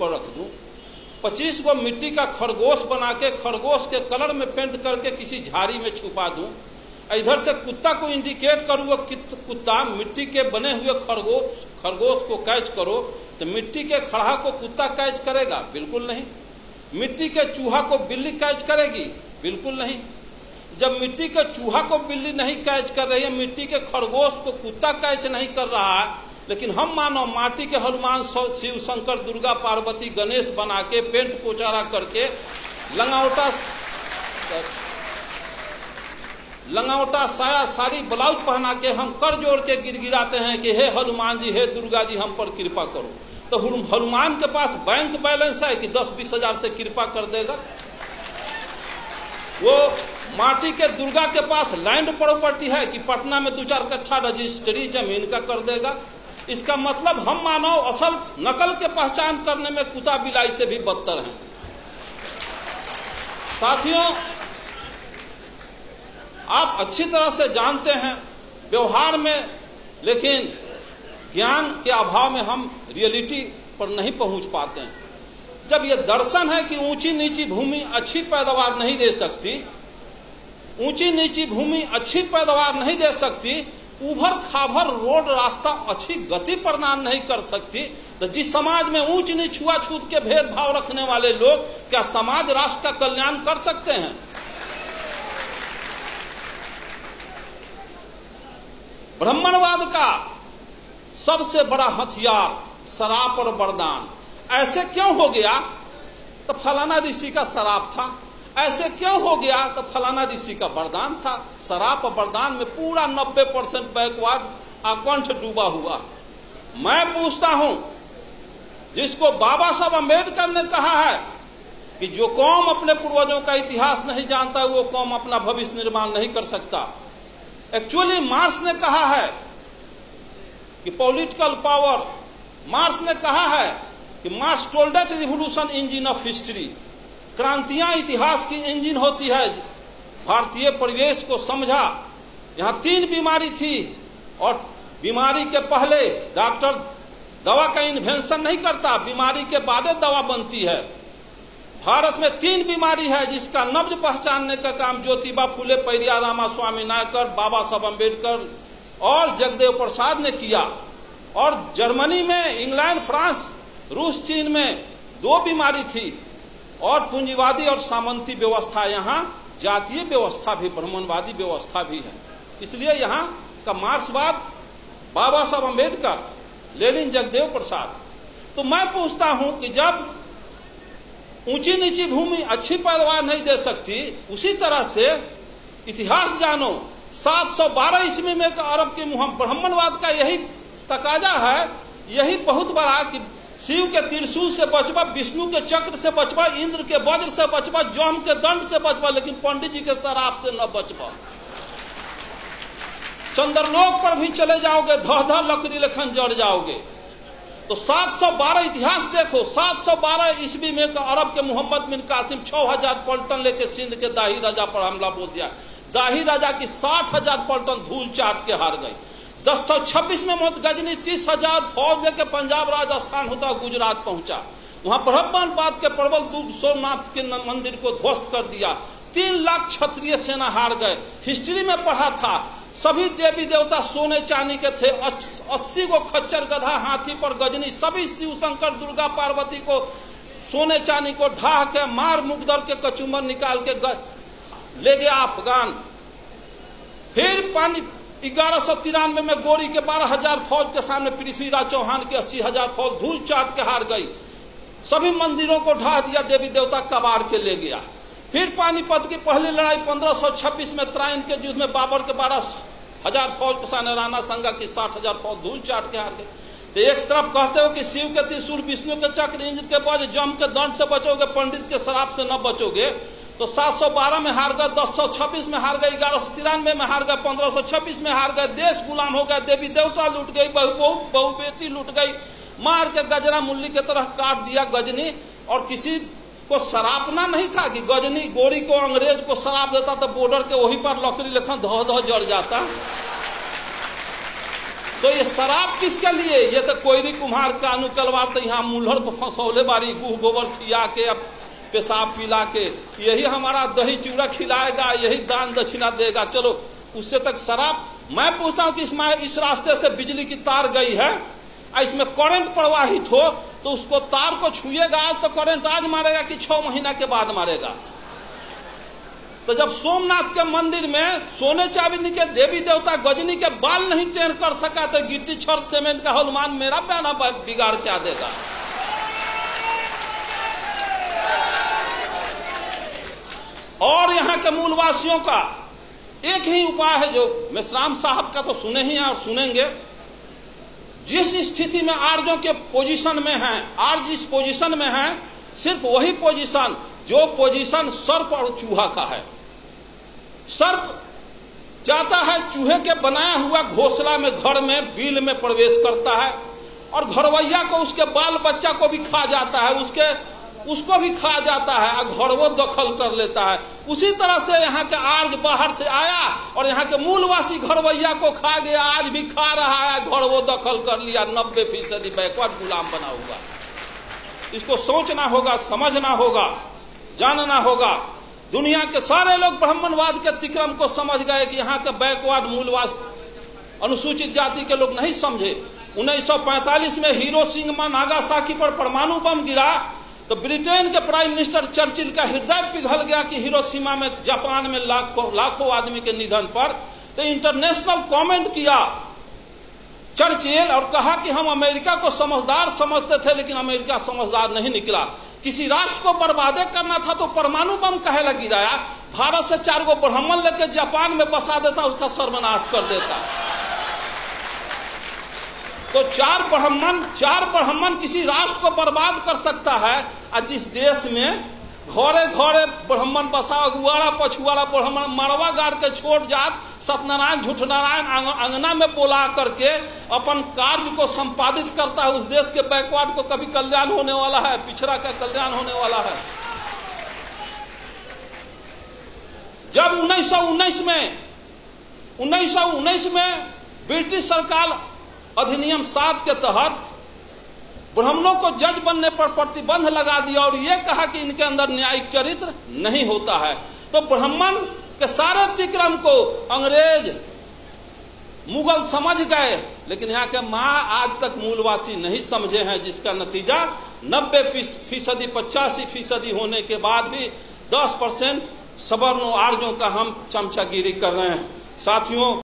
पर रख दूं, 25 को मिट्टी का खरगोश बना के खरगोश के कलर में पेंट करके किसी झाड़ी में छुपा दूं, इधर से कुत्ता को इंडिकेट करूं, वो कुत्ता मिट्टी के बने हुए खरगोश को कैच करो, तो मिट्टी के खड़हा को कुत्ता कैच करेगा? बिल्कुल नहीं। मिट्टी के चूहा को बिल्ली कैच करेगी? बिल्कुल नहीं। जब मिट्टी के चूहा को बिल्ली नहीं कैच कर रही है, मिट्टी के खरगोश को कुत्ता कैच नहीं कर रहा है, लेकिन हम मानव माटी के हनुमान, शिव, शंकर, दुर्गा, पार्वती, गणेश बना के पेंट पोचारा करके लंगावटा साया साड़ी ब्लाउज पहना के हम कर जोड़ के गिड़गिड़ाते हैं कि हे हनुमान जी, हे दुर्गा जी, हम पर कृपा करो। तो हनुमान के पास बैंक बैलेंस है कि 10-20 हजार से कृपा कर देगा? वो माटी के दुर्गा के पास लैंड प्रॉपर्टी है कि पटना में 2-4 कट्ठा रजिस्ट्री जमीन का कर देगा? इसका मतलब हम मानव असल नकल के पहचान करने में कुत्ता बिलाई से भी बदतर हैं। साथियों, आप अच्छी तरह से जानते हैं व्यवहार में, लेकिन ज्ञान के अभाव में हम रियलिटी पर नहीं पहुंच पाते हैं। जब यह दर्शन है कि ऊंची नीची भूमि अच्छी पैदावार नहीं दे सकती, ऊंची नीची भूमि अच्छी पैदावार नहीं दे सकती, उभर खाभर रोड रास्ता अच्छी गति प्रदान नहीं कर सकती, तो जिस समाज में ऊंच नीच छुआछूत के भेदभाव रखने वाले लोग क्या समाज राष्ट्र का कल्याण कर सकते हैं? ब्राह्मणवाद का सबसे बड़ा हथियार शराब और वरदान। ऐसे क्यों हो गया? तो फलाना ऋषि का शराब था। ऐसे क्यों हो गया? तो फलाना ऋषि का वरदान था। शराब और वरदान में पूरा 90% बैकवर्ड आकंठ डूबा हुआ। मैं पूछता हूं, जिसको बाबा साहब अम्बेडकर ने कहा है कि जो कौम अपने पूर्वजों का इतिहास नहीं जानता वो कौम अपना भविष्य निर्माण नहीं कर सकता। एक्चुअली मार्क्स ने कहा है कि पॉलिटिकल पावर, मार्क्स ने कहा है कि Marx told that revolution engine of history, क्रांतियां इतिहास की इंजन होती है। भारतीय परिवेश को समझा। यहां 3 बीमारी थी और बीमारी के पहले डॉक्टर दवा का इन्वेंशन नहीं करता, बीमारी के बाद दवा बनती है। भारत में 3 बीमारी है जिसका नब्ज पहचानने का काम ज्योतिबा फुले, पैरिया रामास्वामी नायकर, बाबा साहब अम्बेडकर और जगदेव प्रसाद ने किया। और जर्मनी में, इंग्लैंड, फ्रांस, रूस, चीन में 2 बीमारी थी। और पूंजीवादी और सामंती व्यवस्था, यहाँ जातीय व्यवस्था भी, ब्राह्मणवादी व्यवस्था भी है। इसलिए यहाँ का मार्क्सवाद बाबा साहब अम्बेडकर, लेनिन, जगदेव प्रसाद। तो मैं पूछता हूं कि जब ऊंची नीची भूमि अच्छी पैदावार नहीं दे सकती, उसी तरह से इतिहास जानो। 712 ईस्वी में अरब के ब्राह्मणवाद का यही तकाजा है, यही बहुत बड़ा कि शिव के त्रिशूल से बचवा, विष्णु के चक्र से बचवा, इंद्र के वज्र से बचवा, जम के दंड से बचवा, लेकिन पंडित जी के शराब से न बचवा। चंद्रलोक पर भी चले जाओगे, धह लकड़ी लेखन जड़ जाओगे। तो 712 इतिहास देखो। 712 ईस्वी में अरब के मोहम्मद बिन कासिम 6000 पलटन लेके सिंध के दाही राजा पर हमला बोल दिया। दाही राजा की 60,000 पलटन धूल चाट के हार गई। 1026 में मोहम्मद गजनी 30,000 फौज लेके पंजाब, राजस्थान होता गुजरात पहुंचा। वहां ब्रह्मवाद के प्रबल दूत सोमनाथ के मंदिर को ध्वस्त कर दिया। 3 लाख क्षत्रिय सेना हार गए। हिस्ट्री में पढ़ा था, सभी देवी देवता सोने चांदी के थे। 80 को खच्चर, गधा, हाथी पर गजनी, सभी शिव, शंकर, दुर्गा, पार्वती को सोने चांदी को ढाह के मार मुकदर के कचूमर निकाल के ले गया अफगान। फिर 1193 में गोरी के 12,000 फौज के सामने पृथ्वीराज चौहान के 80,000 फौज धूल चाट के हार गई। सभी मंदिरों को ढा दिया, देवी देवता कबाड़ के ले गया। फिर पानीपत की पहली लड़ाई 1526 में त्राइन के युद्ध में बाबर के 12,000 फौज के सामने राणा संगा की 60,000 फौज धूल चाट के हार गई। तो एक तरफ कहते हो कि शिव के त्रिशूल, विष्णु के चक्र, इंद्र के वज्र, जम के दंड से बचोगे, पंडित के शराब से न बचोगे। तो 712 में हार गए, 1026 में हार गए, 1193 में हार गए, 1526 में हार गए। देश गुलाम हो गया, देवी देवता लूट गई, बहु बेटी लूट गई, मार के गजरा मुल्ली की तरह काट दिया गजनी। और किसी को सरापना नहीं था कि गजनी गोरी को अंग्रेज को शराब देता तो बॉर्डर के वहीं पर लकड़ी लेखन धो जड़ जाता। तो ये शराब किसके लिए? ये तो कोयरी कुम्हार का अनुकलवार तो यहाँ मुल्हर पर फंसौले बारी, गुह गोबर खिया के, अब पेशाब पिला के, यही हमारा दही चूड़ा खिलाएगा, यही दान दक्षिणा देगा, चलो उससे तक शराब। मैं पूछता हूँ कि इसमें इस रास्ते से बिजली की तार गई है, इसमें करंट प्रवाहित हो तो उसको तार को छुएगा आज तो करंट आज मारेगा कि 6 महीना के बाद मारेगा? तो जब सोमनाथ के मंदिर में सोने चांदी के देवी देवता गजनी के बाल नहीं टेढ़ कर सका तो गिट्टी छड़ सीमेंट का हनुमान मेरा पैना बिगाड़ क्या देगा? और यहाँ के मूलवासियों का एक ही उपाय है, जो मेश्राम साहब का तो सुने ही हैं और सुनेंगे। जिस स्थिति में आर्यों के पोजीशन में हैं, आर्य जिस पोजीशन में हैं, सिर्फ वही पोजीशन जो पोजीशन सर्प और चूहा का है। सर्प जाता है चूहे के बनाया हुआ घोंसला में, घर में बिल में प्रवेश करता है और घरवैया को, उसके बाल बच्चा को भी खा जाता है, उसको भी खा जाता है और घर वो दखल कर लेता है। उसी तरह से यहाँ के आर्य बाहर से आया और यहाँ के मूलवासी घरवैया को खा गया, आज भी खा रहा है, घर वो दखल कर लिया। 90% बैकवर्ड गुलाम बना हुआ। इसको सोचना होगा, समझना होगा, जानना होगा। दुनिया के सारे लोग ब्राह्मणवाद के तिक्रम को समझ गए कि यहाँ के बैकवर्ड मूलवास अनुसूचित जाति के लोग नहीं समझे। 1945 में हिरोशिमा नागासाकी पर परमाणु बम गिरा तो ब्रिटेन के प्राइम मिनिस्टर चर्चिल का हृदय पिघल गया कि हिरोशिमा में, जापान में लाखों आदमी के निधन पर। तो इंटरनेशनल कमेंट किया चर्चिल और कहा कि हम अमेरिका को समझदार समझते थे लेकिन अमेरिका समझदार नहीं निकला। किसी राष्ट्र को बर्बादे करना था तो परमाणु बम काहे लग गिराया? भारत से 4 गो ब्राह्मण लेकर जापान में बसा देता, उसका सर्वनाश कर देता। तो 4 ब्राह्मण किसी राष्ट्र को बर्बाद कर सकता है। और जिस देश में घरे घरे ब्राह्मण बसा, अगुआड़ा पछुआड़ा ब्राह्मण मरवा गाड़ के छोड़ जात, सत्यनारायण झूठनारायण अंगना में बोला करके अपन कार्य को संपादित करता है, उस देश के बैकवर्ड को कभी कल्याण होने वाला है? पिछड़ा का कल्याण होने वाला है? जब 1919 में ब्रिटिश सरकार अधिनियम 7 के तहत ब्राह्मणों को जज बनने पर प्रतिबंध लगा दिया और यह कहा कि इनके अंदर न्यायिक चरित्र नहीं होता है, तो ब्राह्मण के सारे तिक्रम को अंग्रेज मुगल समझ गए, लेकिन यहाँ के माँ आज तक मूलवासी नहीं समझे हैं, जिसका नतीजा 90% 85% होने के बाद भी 10% सवर्णों आर्यों का हम चमचागिरी कर रहे हैं। साथियों,